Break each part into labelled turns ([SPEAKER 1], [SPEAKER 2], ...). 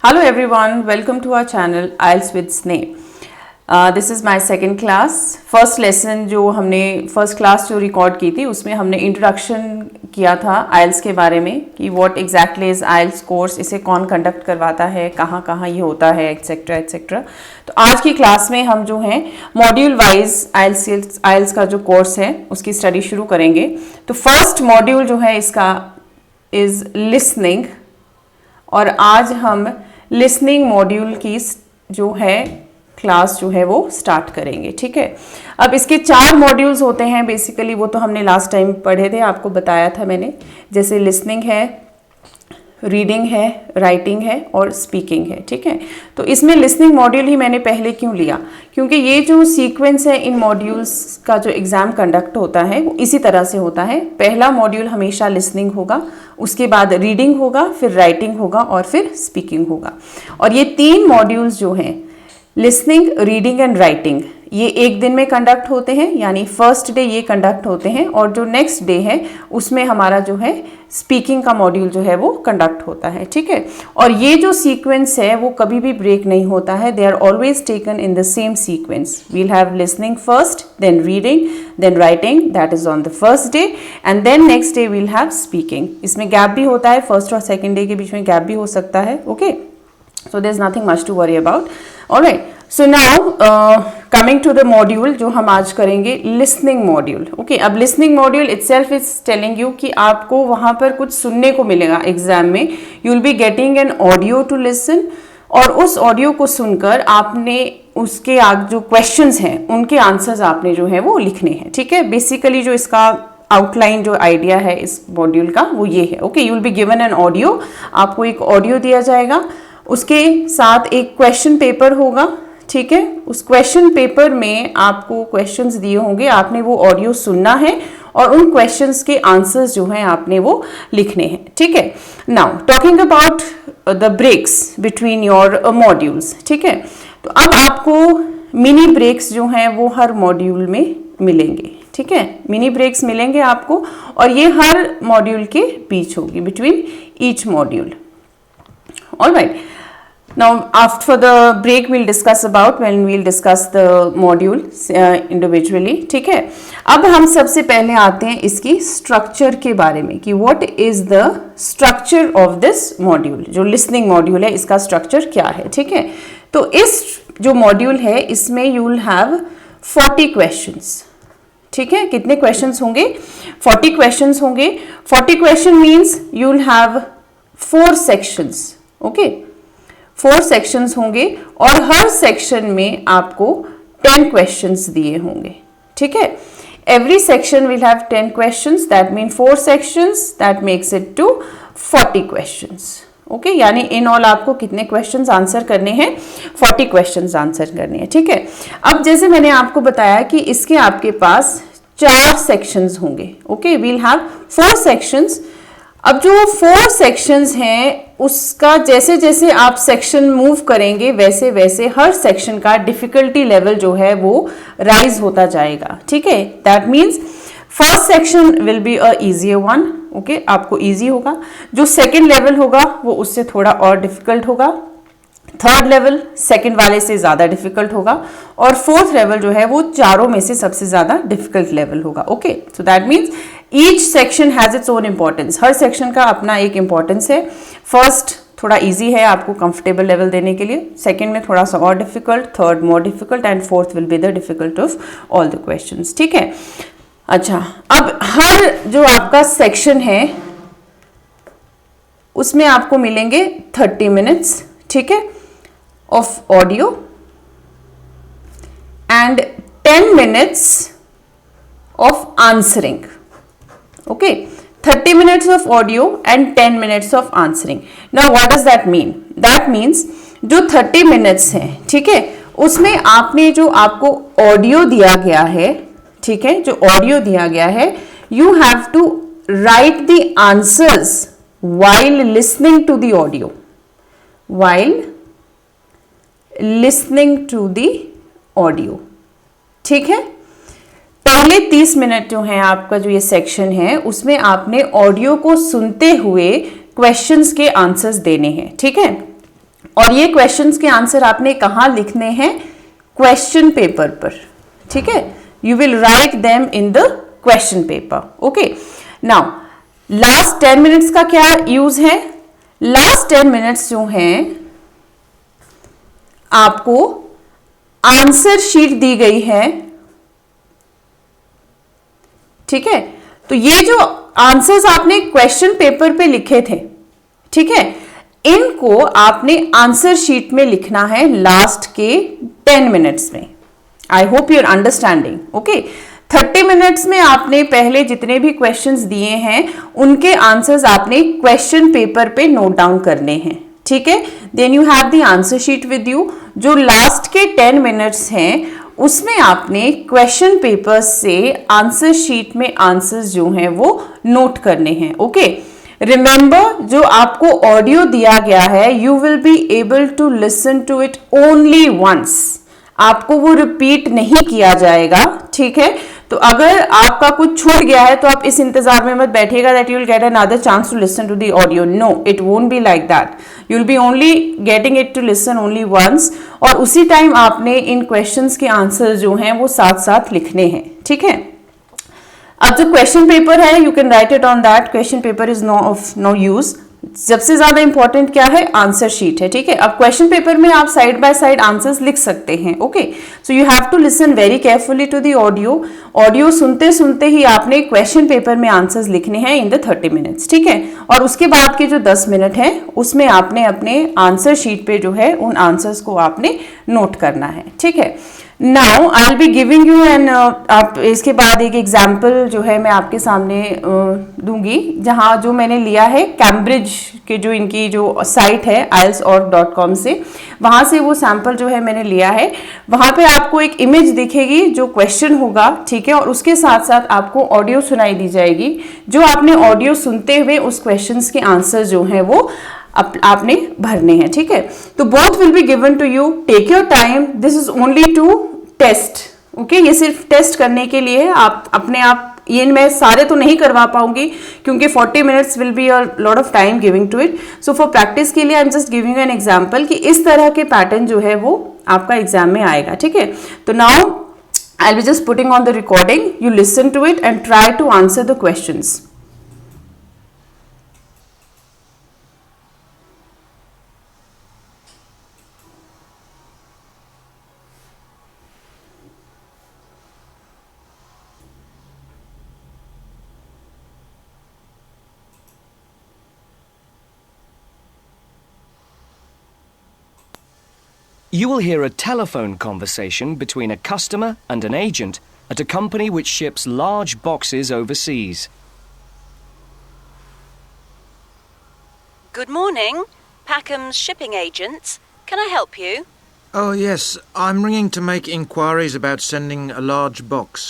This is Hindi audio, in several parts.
[SPEAKER 1] Hello everyone, welcome to our channel IELTS with Sneh. This is my second class. First lesson जो हमने फर्स्ट क्लास जो रिकॉर्ड की थी उसमें हमने इंट्रोडक्शन किया था IELTS के बारे में कि what exactly is IELTS course, इसे कौन कंडक्ट करवाता है, कहाँ कहाँ ये होता है, एक्सेट्रा एक्सेट्रा. तो आज की क्लास में हम जो हैं मॉड्यूल वाइज IELTS का जो कोर्स है उसकी स्टडी शुरू करेंगे. तो फर्स्ट मॉड्यूल जो है इसका इज़ लिसनिंग और आज हम लिसनिंग मॉड्यूल की जो है क्लास जो है वो स्टार्ट करेंगे. ठीक है, अब इसके 4 मॉड्यूल्स होते हैं बेसिकली, वो तो हमने लास्ट टाइम पढ़े थे, आपको बताया था मैंने. जैसे लिसनिंग है, रीडिंग है, राइटिंग है और स्पीकिंग है. ठीक है, तो इसमें लिसनिंग मॉड्यूल ही मैंने पहले क्यों लिया, क्योंकि ये जो सीक्वेंस है इन मॉड्यूल्स का जो एग्ज़ाम कंडक्ट होता है वो इसी तरह से होता है. पहला मॉड्यूल हमेशा लिसनिंग होगा, उसके बाद रीडिंग होगा, फिर राइटिंग होगा और फिर स्पीकिंग होगा. और ये 3 मॉड्यूल्स जो हैं लिसनिंग, रीडिंग एंड राइटिंग, ये एक दिन में कंडक्ट होते हैं, यानी फर्स्ट डे ये कंडक्ट होते हैं और जो नेक्स्ट डे है उसमें हमारा जो है स्पीकिंग का मॉड्यूल जो है वो कंडक्ट होता है. ठीक है, और ये जो सीक्वेंस है वो कभी भी ब्रेक नहीं होता है. They are always taken in the same sequence. We'll have listening first, then reading, then writing, that is on the first day, and then next day we'll have speaking. इसमें गैप भी होता है, फर्स्ट और सेकेंड डे के बीच में गैप भी हो सकता है. Okay, so there's nothing much to worry about. All right, so now coming to the module जो हम आज करेंगे, listening module. Okay, अब listening module itself is telling you कि आपको वहाँ पर कुछ सुनने को मिलेगा एग्जाम में. You will be getting an audio to listen और उस ऑडियो को सुनकर आपने उसके आगे जो क्वेश्चंस हैं उनके आंसर्स आपने जो है वो लिखने हैं. ठीक है, बेसिकली जो इसका आउटलाइन जो आइडिया है इस मॉड्यूल का वो ये है. Okay, you will be given an audio, आपको एक ऑडियो दिया जाएगा, उसके साथ एक क्वेश्चन पेपर होगा. ठीक है, उस क्वेश्चन पेपर में आपको क्वेश्चंस दिए होंगे, आपने वो ऑडियो सुनना है और उन क्वेश्चंस के आंसर्स जो हैं आपने वो लिखने हैं. ठीक है, now talking about the breaks between your modules. ठीक है, तो अब आपको मिनी ब्रेक्स जो हैं वो हर मॉड्यूल में मिलेंगे. ठीक है, मिनी ब्रेक्स मिलेंगे आपको और ये हर मॉड्यूल के बीच होगी, between each module. All right. Now, after the break, we'll discuss about when we'll discuss the module individually. ठीक है, अब हम सबसे पहले आते हैं इसकी स्ट्रक्चर के बारे में कि what is the structure of this module. जो listening module है इसका स्ट्रक्चर क्या है. ठीक है, तो इस जो मॉड्यूल है इसमें you will have 40 questions. ठीक है, कितने क्वेश्चंस होंगे? 40 क्वेश्चंस होंगे. 40 question means you will have 4 sections. Okay, 4 sections होंगे और हर सेक्शन में आपको 10 क्वेश्चंस दिए होंगे. ठीक है, every section will have 10 questions, that mean 4 sections, that makes it to 40 questions. Okay, यानी इन ऑल आपको कितने क्वेश्चंस आंसर करने हैं? 40 क्वेश्चंस आंसर करने हैं. ठीक है, अब जैसे मैंने आपको बताया कि इसके आपके पास 4 सेक्शंस होंगे. Okay, we'll have 4 sections. अब जो 4 सेक्शंस हैं उसका जैसे जैसे आप सेक्शन मूव करेंगे वैसे वैसे हर सेक्शन का डिफिकल्टी लेवल जो है वो राइज होता जाएगा. ठीक है, that means first section will be a easier one. Okay, आपको इजी होगा. जो सेकेंड लेवल होगा वो उससे थोड़ा और डिफिकल्ट होगा. थर्ड लेवल सेकेंड वाले से ज़्यादा डिफिकल्ट होगा और फोर्थ लेवल जो है वो चारों में से सबसे ज़्यादा डिफिकल्ट लेवल होगा. Okay, so that means each section has its own importance. Her section का अपना एक इम्पोर्टेंस है. फर्स्ट थोड़ा इजी है आपको कंफर्टेबल लेवल देने के लिए, सेकेंड में थोड़ा सा और difficult, third more difficult and fourth will be the difficult of all the questions. ठीक है, अच्छा, अब हर जो आपका सेक्शन है उसमें आपको मिलेंगे 30 मिनट्स. ठीक है, of audio and 10 minutes of answering. Okay, 30 minutes of audio and 10 minutes of answering. Now what does that mean? That means जो 30 minutes है, ठीक है, उसमें आपने जो आपको ऑडियो दिया गया है, ठीक है, जो ऑडियो दिया गया है, you have to write the answers while listening to the audio. While listening to the audio. ठीक है, पहले 30 मिनट जो है आपका जो ये सेक्शन है उसमें आपने ऑडियो को सुनते हुए क्वेश्चंस के आंसर्स देने हैं. ठीक है, और ये क्वेश्चंस के आंसर आपने कहाँ लिखने हैं? क्वेश्चन पेपर पर, ठीक है? You will write them in the question paper, okay? Now last 10 minutes का क्या यूज है? लास्ट 10 मिनट्स जो हैं आपको आंसर शीट दी गई है, ठीक है? तो ये जो आंसर्स आपने क्वेश्चन पेपर पे लिखे थे, ठीक है, इनको आपने आंसर शीट में लिखना है लास्ट के 10 मिनट्स में। I hope you are understanding, okay? 30 minutes में आपने पहले जितने भी क्वेश्चंस दिए हैं उनके आंसर्स आपने क्वेश्चन पेपर पे नोट डाउन करने हैं, ठीक है? Then you have the answer sheet with you. जो लास्ट के 10 मिनट्स हैं उसमें आपने क्वेश्चन पेपर से आंसर शीट में आंसर्स जो हैं वो नोट करने हैं, ओके? रिमेंबर, जो आपको ऑडियो दिया गया है you will be able to listen to it only once, आपको वो रिपीट नहीं किया जाएगा, ठीक है? तो अगर आपका कुछ छूट गया है तो आप इस इंतजार में मत बैठिएगा that you will get another chance to listen to the audio. No, it won't be like that. You will be only getting it to listen only once, और उसी टाइम आपने इन क्वेश्चंस के आंसर जो हैं वो साथ साथ लिखने हैं, ठीक है? अब जो क्वेश्चन पेपर है you can write it on that. Question paper is of no use. सबसे ज्यादा इंपॉर्टेंट क्या है? आंसर शीट है, ठीक है? अब क्वेश्चन पेपर में आप साइड बाय साइड आंसर्स लिख सकते हैं, okay? So you have to listen very carefully to the audio. Audio सुनते सुनते ही आपने क्वेश्चन पेपर में आंसर्स लिखने हैं इन द 30 मिनट्स, ठीक है? और उसके बाद के जो 10 मिनट है उसमें आपने अपने आंसर शीट पे जो है उन आंसर्स को आपने नोट करना है, ठीक है? Now I will be giving you an, आप इसके बाद एक एग्जाम्पल जो है मैं आपके सामने दूंगी, जहाँ जो मैंने लिया है कैम्ब्रिज के जो इनकी जो साइट है ielts.com से, वहाँ से वो सैम्पल जो है मैंने लिया है। वहाँ पे आपको एक इमेज दिखेगी जो क्वेश्चन होगा, ठीक है? और उसके साथ साथ आपको ऑडियो सुनाई दी जाएगी। जो आपने ऑडियो सुनते हुए उस क्वेश्चन के आंसर जो हैं वो आपने भरने हैं, ठीक है? तो both will be given to you, take your time, this is only to test, okay? ये सिर्फ टेस्ट करने के लिए है। आप अपने आप, ये मैं सारे तो नहीं करवा पाऊंगी क्योंकि 40 minutes will be a lot of time giving to it. So for practice के लिए I am just giving you an example कि इस तरह के पैटर्न जो है वो आपका एग्जाम में आएगा, ठीक है? तो now I will be just putting on the recording, you listen to it and try to answer the questions.
[SPEAKER 2] You will hear a telephone conversation between a customer and an agent at a company which ships large boxes overseas.
[SPEAKER 3] Good morning. Packham's shipping agents. Can I help you?
[SPEAKER 4] Oh, yes. I'm ringing to make inquiries about sending a large box,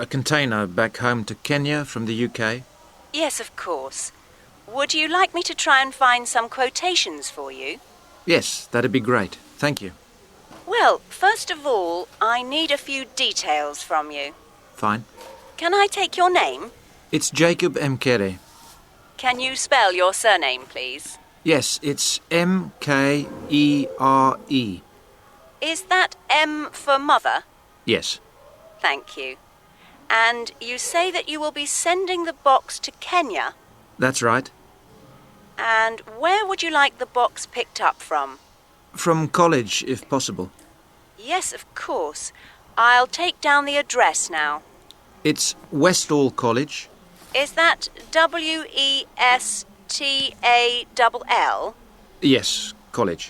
[SPEAKER 4] a container, back home to Kenya from the UK.
[SPEAKER 3] Yes, of course. Would you like me to try and find some quotations for you?
[SPEAKER 4] Yes, that'd be great. Thank you.
[SPEAKER 3] Well, first of all, I need a few details from you.
[SPEAKER 4] Fine.
[SPEAKER 3] Can I take your name?
[SPEAKER 4] It's Jacob Mkere.
[SPEAKER 3] Can you spell your surname, please?
[SPEAKER 4] Yes, it's M-K-E-R-E.
[SPEAKER 3] Is that M for mother?
[SPEAKER 4] Yes.
[SPEAKER 3] Thank you. And you say that you will be sending the box to Kenya?
[SPEAKER 4] That's right.
[SPEAKER 3] And where would you like the box picked up from?
[SPEAKER 4] From college, if possible.
[SPEAKER 3] Yes, of course. I'll take down the address now.
[SPEAKER 4] It's Westall College.
[SPEAKER 3] Is that W-E-S-T-A-L-L?
[SPEAKER 4] Yes, college.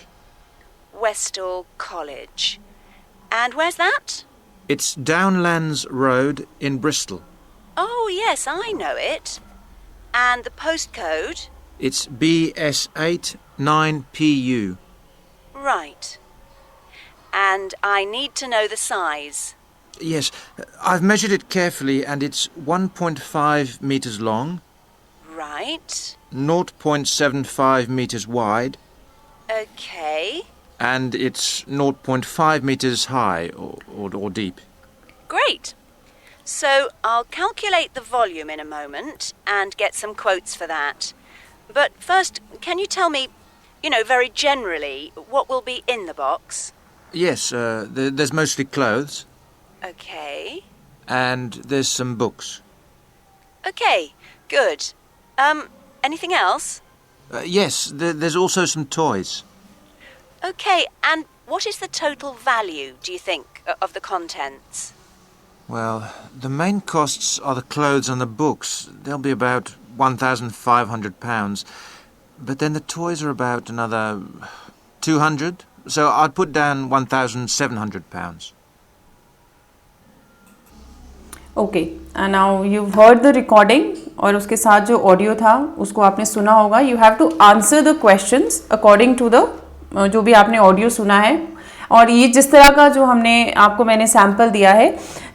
[SPEAKER 3] Westall College. And where's that?
[SPEAKER 4] It's Downlands Road in Bristol.
[SPEAKER 3] Oh, yes, I know it. And the postcode?
[SPEAKER 4] It's BS8 9PU.
[SPEAKER 3] Right. And I need to know the size.
[SPEAKER 4] Yes, I've measured it carefully and it's 1.5 metres long.
[SPEAKER 3] Right.
[SPEAKER 4] 0.75 metres wide.
[SPEAKER 3] Okay.
[SPEAKER 4] And it's 0.5 metres high or deep.
[SPEAKER 3] Great. So I'll calculate the volume in a moment and get some quotes for that. But first, can you tell me, very generally, what will be in the box?
[SPEAKER 4] Yes, there's mostly clothes,
[SPEAKER 3] Okay.
[SPEAKER 4] and there's some books.
[SPEAKER 3] Okay, good. Anything else?
[SPEAKER 4] Yes, there's also some toys.
[SPEAKER 3] Okay, and what is the total value, do you think, of the contents?
[SPEAKER 4] Well, the main costs are the clothes and the books. They'll be about £1,500. But then the toys are about another 200. So I'd put down £1,700.
[SPEAKER 1] Okay, now you heard the recording और उसके साथ जो ऑडियो था उसको आपने सुना होगा. You have to answer the questions according to the जो भी आपने ऑडियो सुना है. और ये जिस तरह का जो मैंने सैम्पल दिया है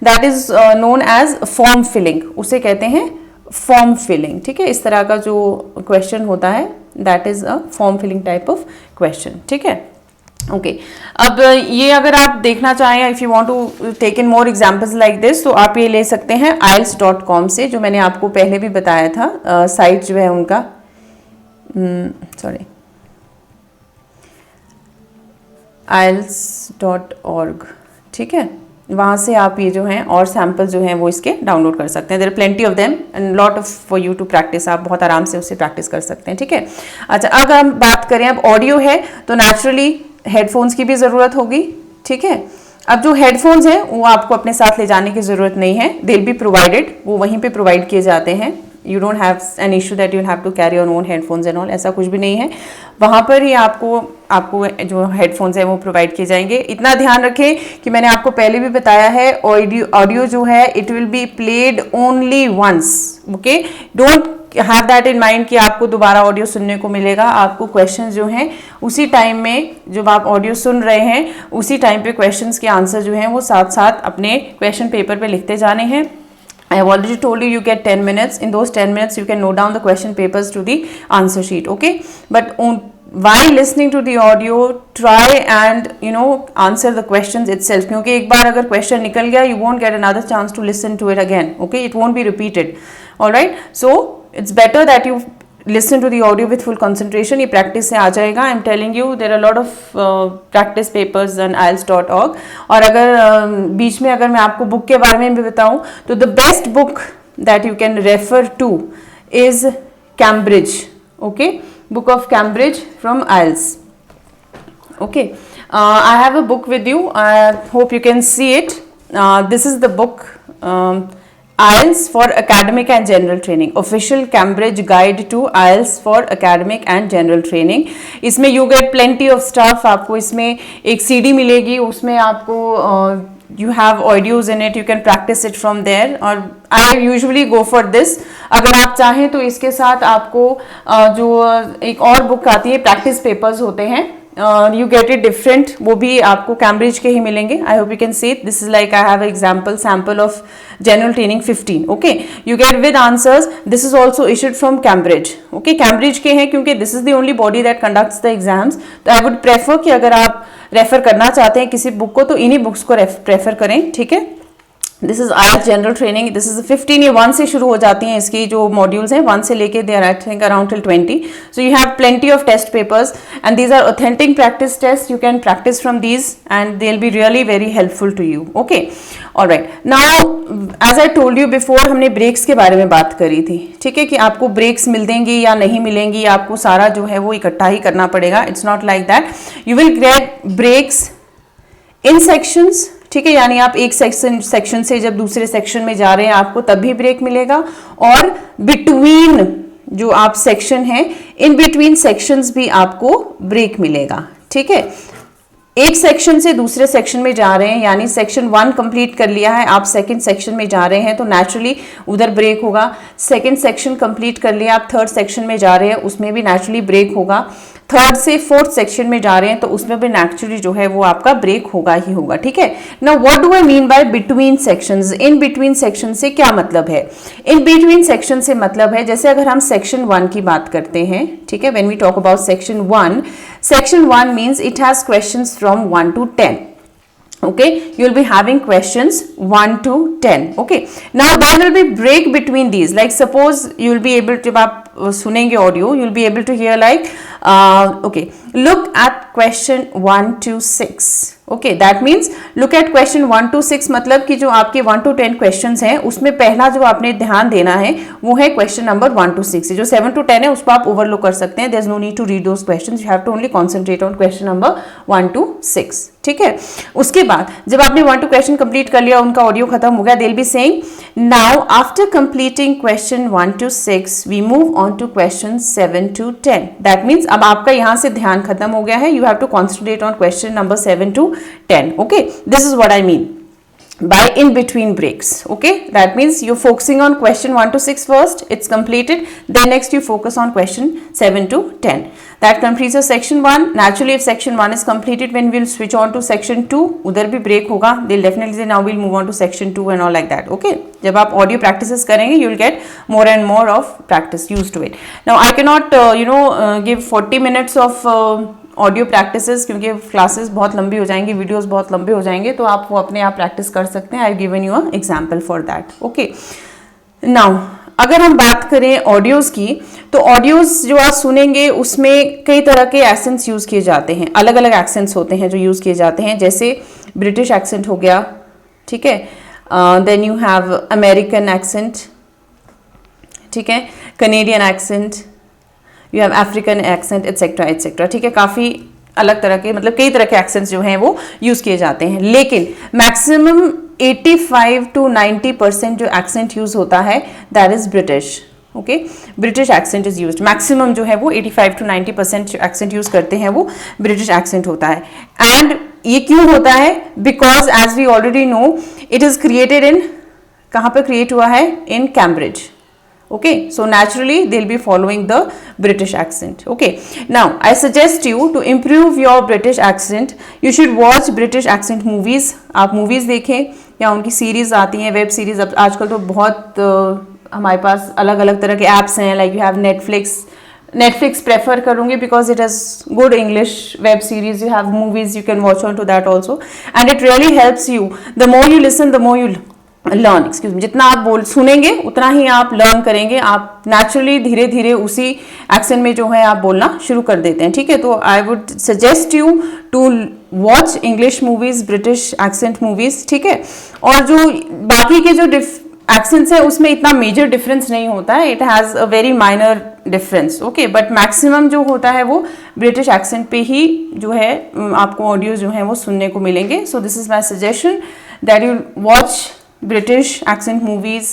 [SPEAKER 1] that is known as form filling. उसे कहते हैं फॉर्म फिलिंग. ठीक है, इस तरह का जो क्वेश्चन होता है that is a form filling type of question. ठीक है, ओके. अब ये अगर आप देखना चाहें, if you want to take in more examples like this, तो आप ये ले सकते हैं IELTS.com से, जो मैंने आपको पहले भी बताया था. साइट जो है उनका, सॉरी, IELTS.org. ठीक है, वहाँ से आप ये जो हैं और सैम्पल जो हैं वो इसके डाउनलोड कर सकते हैं. There are plenty of them and lot of for you to practise. आप बहुत आराम से उससे प्रैक्टिस कर सकते हैं. ठीक है, अच्छा, अगर हम बात करें अब ऑडियो है तो नेचुरली हेडफोन्स की भी ज़रूरत होगी. ठीक है, अब जो हेडफोन्स हैं वो आपको अपने साथ ले जाने की ज़रूरत नहीं है. दे विल बी प्रोवाइडेड, वो वहीं पे प्रोवाइड किए जाते हैं. You don't have an issue that you have to carry your own headphones and all, ऐसा कुछ भी नहीं है. वहाँ पर ही आपको जो हेडफोन्स हैं वो प्रोवाइड किए जाएंगे. इतना ध्यान रखें कि मैंने आपको पहले भी बताया है, ऑडियो जो है it will be played only once. Okay, don't have that in mind कि आपको दोबारा ऑडियो सुनने को मिलेगा. आपको क्वेश्चन जो हैं उसी टाइम में, जब आप ऑडियो सुन रहे हैं उसी टाइम पे क्वेश्चंस के आंसर जो हैं वो साथ साथ अपने क्वेश्चन पेपर पे लिखते जाने हैं. I have already told you, you get 10 minutes. In those 10 minutes, you can note down the question papers to the answer sheet. Okay, but while listening to the audio, try and answer the questions itself. क्योंकि एक बार अगर question निकल गया, you won't get another chance to listen to it again. Okay, it won't be repeated. All right, so it's better that you listen to the audio with full concentration. ये practice से आ जाएगा. I'm telling you, there are a lot of practice papers on IELTS.org. और अगर बीच में अगर मैं आपको बुक के बारे में भी बताऊँ तो the best book that you can refer to is Cambridge. Okay, book of Cambridge from IELTS. Okay, I have a book with you. I hope you can see it. This is the book. IELTS for Academic and General Training, Official Cambridge Guide to IELTS for Academic and General Training. इसमें you get plenty of stuff. आपको इसमें एक CD मिलेगी, उसमें आपको you have audios in it, you can practice it from there. और I usually go for this. अगर आप चाहें तो इसके साथ आपको जो एक और बुक आती है, practice papers होते हैं, you get it different, वो भी आपको कैम्ब्रिज के ही मिलेंगे. I hope you can see it. This is like I have an sample of General Training 15. Okay, you get with answers. This is also issued from Cambridge. Okay, Cambridge के हैं क्योंकि this is the only body that conducts the exams. तो I would prefer कि अगर आप रेफर करना चाहते हैं किसी बुक को तो इन्हीं बुक्स को प्रेफर करें. ठीक है, this is IELTS general training. This is 15. ये 1 से शुरू हो जाती हैं इसकी जो मॉड्यूल्स हैं, 1 से लेके they are I think around till 20. So you have plenty of test papers and these are authentic practice test. You can practice from these and they will be really very helpful to you. Okay, alright. Now as I told you before, हमने ब्रेक्स के बारे में बात करी थी. ठीक है, कि आपको ब्रेक्स मिलेंगी या नहीं मिलेंगी, आपको सारा जो है वो इकट्ठा ही करना पड़ेगा. It's not like that. You will get breaks in sections. ठीक है, यानी आप एक सेक्शन से जब दूसरे सेक्शन में जा रहे हैं आपको तब भी ब्रेक मिलेगा. और बिटवीन जो आप सेक्शन हैं, इन बिटवीन सेक्शंस भी आपको ब्रेक मिलेगा. ठीक है, एक सेक्शन से दूसरे सेक्शन में जा रहे हैं, यानी सेक्शन 1 कंप्लीट कर लिया है, आप सेकंड सेक्शन में जा रहे हैं तो नेचुरली उधर ब्रेक होगा. सेकंड सेक्शन कंप्लीट कर लिया, आप थर्ड सेक्शन में जा रहे हैं, उसमें भी नेचुरली ब्रेक होगा. थर्ड से फोर्थ सेक्शन में जा रहे हैं तो उसमें भी नेचुरली जो है वो आपका ब्रेक होगा ही होगा. ठीक है, now what do I mean by between sections? In between section से क्या मतलब है? इन बिटवीन सेक्शन से मतलब है, जैसे अगर हम सेक्शन 1 की बात करते हैं, ठीक है, when we talk about section 1 means it has questions from 1 to 10. Okay, you will be having questions 1 to 10. Okay, now there will be break between these. Like suppose you will be able to, जब आप सुनेंगे audio, you'll be able to hear like okay, look at question 1 to 6. Okay, that means look at question 1 to 6, मतलब कि जो आपके 1 to 10 क्वेश्चंस हैं उसमें पहला जो आपने ध्यान देना है वो है क्वेश्चन नंबर 1 to 6. जो 7 to 10 है उसको आप ओवरलुक कर सकते हैं. There is no need to read those questions, you have to only concentrate on question number 1 to 6. ठीक है. उसके बाद जब आपने 1 to क्वेश्चन कंप्लीट कर लिया, उनका ऑडियो खत्म हो गया, they will be saying now after completing question 1 to 6 we move on to question 7 to 10. That means अब आपका यहाँ से ध्यान खत्म हो गया है. You have to concentrate on question number 7 to 10. Okay, this is what I mean by in between breaks. Okay, that means you're focusing on question 1 to 6 first, it's completed, then next you focus on question 7 to 10. That completes your section 1. Naturally, if section 1 is completed, when we'll switch on to section 2, उधर भी break होगा, they'll definitely say now we'll move on to section 2 and all like that. Okay, जब आप audio practices करेंगे, you'll get more and more of practice used to it. Now I cannot give 40 minutes of audio practices, क्योंकि क्लासेस बहुत लंबी हो जाएंगी, वीडियोस बहुत लंबे हो जाएंगे, तो आप वो अपने आप प्रैक्टिस कर सकते हैं. I given you a example for that. Okay, now अगर हम बात करें ऑडियोज़ की, तो ऑडियोज़ जो आप सुनेंगे उसमें कई तरह के एक्सेंट्स यूज़ किए जाते हैं. अलग अलग एक्सेंट्स होते हैं जो यूज़ किए जाते हैं, जैसे ब्रिटिश एक्सेंट हो गया. ठीक है. Then you have American accent. ठीक है. Canadian accent, you have African accent, etcetera etcetera. ठीक है. काफ़ी अलग तरह के, मतलब कई तरह के एक्सेंट्स जो हैं वो यूज़ किए जाते हैं, लेकिन मैक्सिमम 85 to 90% जो एक्सेंट यूज़ होता है that is British. Okay, British accent is used. Maximum जो है वो 85 to 90% जो एक्सेंट यूज़ करते हैं वो ब्रिटिश एक्सेंट होता है. एंड ये क्यों होता है? Because as we already know it is created in, कहाँ पर क्रिएट हुआ है? In Cambridge. Okay, so naturally they'll be following the British accent. Okay, now I suggest you to improve your British accent, you should watch British accent movies. आप movies देखें या उनकी सीरीज आती हैं, वेब सीरीज. अब आजकल तो बहुत हमारे पास अलग अलग तरह के ऐप्स हैं, like you have Netflix prefer करूँगी because it has good English web series. You have movies, you can watch on to that also, and it really helps you. The more you listen the more you learn. Excuse me. जितना आप सुनेंगे उतना ही आप लर्न करेंगे. आप नेचुरली धीरे धीरे उसी एक्सेंट में जो है आप बोलना शुरू कर देते हैं. ठीक है. तो I would suggest you to watch English movies, British accent movies. ठीक है. और जो बाकी के जो एक्सेंट्स है उसमें इतना मेजर डिफरेंस नहीं होता है. It has a very minor difference. Okay, but maximum जो होता है वो ब्रिटिश एक्सेंट पे ही जो है आपको ऑडियो जो है वो सुनने को मिलेंगे. So this is my suggestion that you watch British accent movies,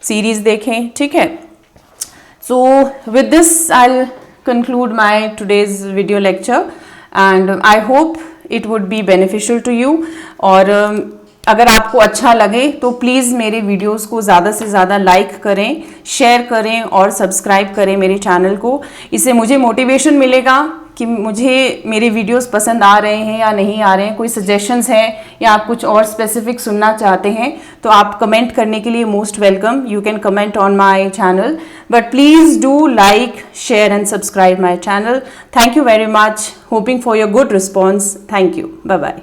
[SPEAKER 1] series देखें. ठीक है. So with this I will conclude my today's video lecture and I hope it would be beneficial to you. और अगर आपको अच्छा लगे तो प्लीज़ मेरे वीडियोस को ज़्यादा से ज़्यादा लाइक करें, शेयर करें और सब्सक्राइब करें मेरे चैनल को. इससे मुझे मोटिवेशन मिलेगा कि मुझे मेरे वीडियोस पसंद आ रहे हैं या नहीं आ रहे हैं. कोई सजेशंस हैं या आप कुछ और स्पेसिफिक सुनना चाहते हैं तो आप कमेंट करने के लिए most welcome. You can comment on my channel, but please do like, share and subscribe my channel. Thank you very much. Hoping for your good response. Thank you. Bye bye.